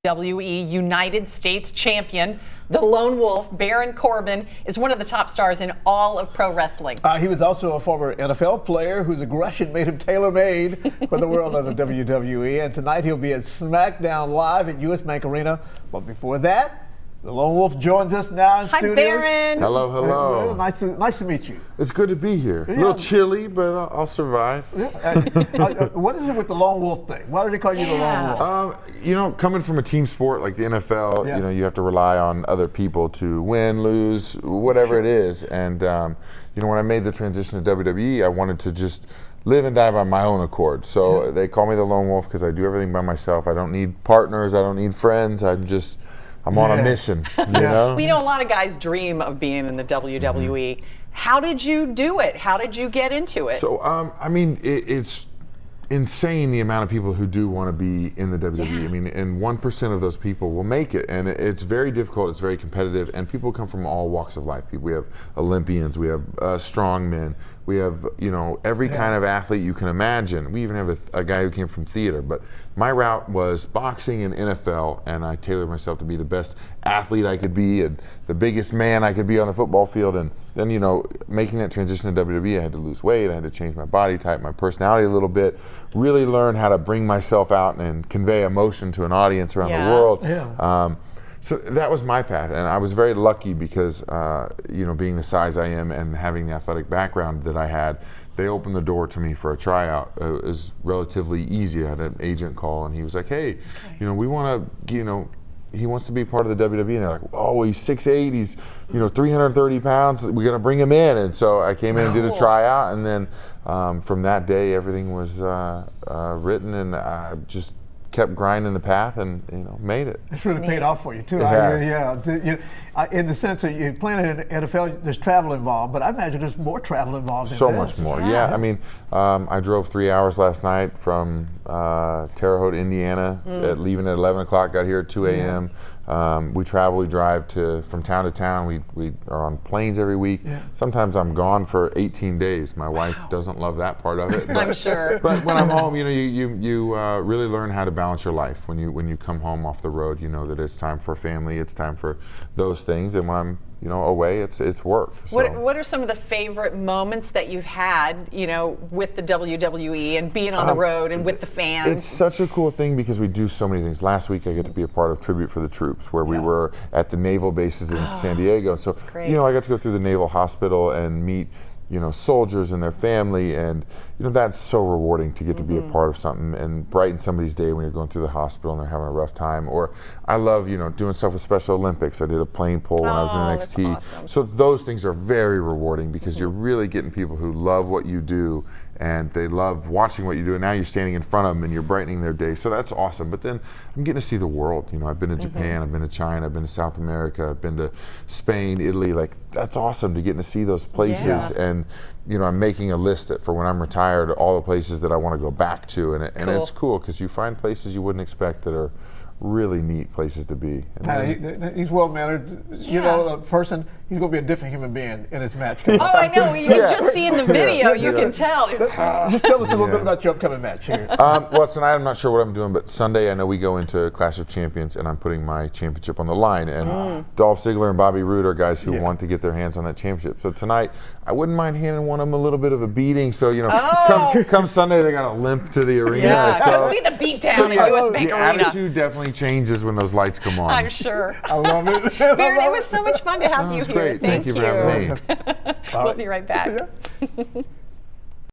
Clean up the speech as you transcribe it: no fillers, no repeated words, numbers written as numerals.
WWE United States champion, the Lone Wolf, Baron Corbin, is one of the top stars in all of pro wrestling. He was also a former NFL player whose aggression made him tailor-made for the world of the WWE. And tonight he'll be at SmackDown Live at US Bank Arena. But before that, the Lone Wolf joins us now in studio. Hi, Baron. Hello, hello. Nice to meet you. It's good to be here. A little chilly, but I'll survive. What is it with the Lone Wolf thing? Why do they call you the Lone Wolf? You know, coming from a team sport like the NFL, you know, you have to rely on other people to win, lose, whatever it is. And you know, when I made the transition to WWE, I wanted to just live and die by my own accord. So they call me the Lone Wolf because I do everything by myself. I don't need partners. I don't need friends. I'm on a mission, you know? We know a lot of guys dream of being in the WWE. How did you do it? How did you get into it? So, I mean, it's insane the amount of people who do want to be in the WWE. I mean, and 1% of those people will make it. And it's very difficult, it's very competitive, and people come from all walks of life. We have Olympians, we have strong men, we have, you know, every kind of athlete you can imagine. We even have a guy who came from theater. But my route was boxing and NFL, and I tailored myself to be the best athlete I could be and the biggest man I could be on the football field. And then, you know, making that transition to WWE, I had to lose weight, I had to change my body type, my personality a little bit, really learn how to bring myself out and convey emotion to an audience around the world. So that was my path, and I was very lucky because, you know, being the size I am and having the athletic background that I had, they opened the door to me for a tryout. It was relatively easy. I had an agent call, and he was like, hey, you know, we want to, you know, he wants to be part of the WWE. And they're like, oh, he's 6'8", he's, you know, 330 pounds, we're going to bring him in. And so I came in and did a tryout, and then from that day, everything was written, and I just kept grinding the path and, you know, made it. It's really paid off for you too. It has. In the sense that you're playing in the NFL, there's travel involved, but I imagine there's more travel involved in so this. much more. I mean, I drove 3 hours last night from Terre Haute, Indiana, leaving at 11 o'clock, got here at 2 a.m. We drive from town to town. We are on planes every week. Sometimes I'm gone for 18 days. My wife doesn't love that part of it. But, I'm sure. But when I'm home, you know, you really learn how to balance your life. When you come home off the road, you know that it's time for family, it's time for those things. And when I'm, you know, away, it's work. So. What are some of the favorite moments that you've had, you know, with the WWE and being on the road and with the fans? It's such a cool thing because we do so many things. Last week I get to be a part of Tribute for the Troops, where we were at the naval bases in San Diego. So, you know, I got to go through the Naval Hospital and meet, you know, soldiers and their family, and you know, that's so rewarding to get to be a part of something and brighten somebody's day when you're going through the hospital and they're having a rough time. Or I love, you know, doing stuff with Special Olympics. I did a plane pull when I was in NXT. Awesome. So those things are very rewarding because you're really getting people who love what you do and they love watching what you do, and now you're standing in front of them and you're brightening their day. So that's awesome. But then I'm getting to see the world. You know, I've been to Japan, I've been to China, I've been to South America, I've been to Spain, Italy. Like, that's awesome to get to see those places. And you know, I'm making a list that for when I'm retired, all the places that I want to go back to, and it's cool because you find places you wouldn't expect that are really neat places to be. He's well-mannered. You know, a person, he's going to be a different human being in his match. I know. You just see in the video, you can tell. Just tell us a little bit about your upcoming match here. Well, tonight I'm not sure what I'm doing, but Sunday I know we go into Clash of Champions, and I'm putting my championship on the line. And Dolph Ziggler and Bobby Roode are guys who want to get their hands on that championship. So tonight, I wouldn't mind handing one of them a little bit of a beating. So, you know, come Sunday, they got to limp to the arena. Come see the beatdown at US Bank Arena. The attitude definitely changes when those lights come on. I'm sure. I love it. Baron, it was so much fun to have you here. Great. Thank you for having me. We'll be right back.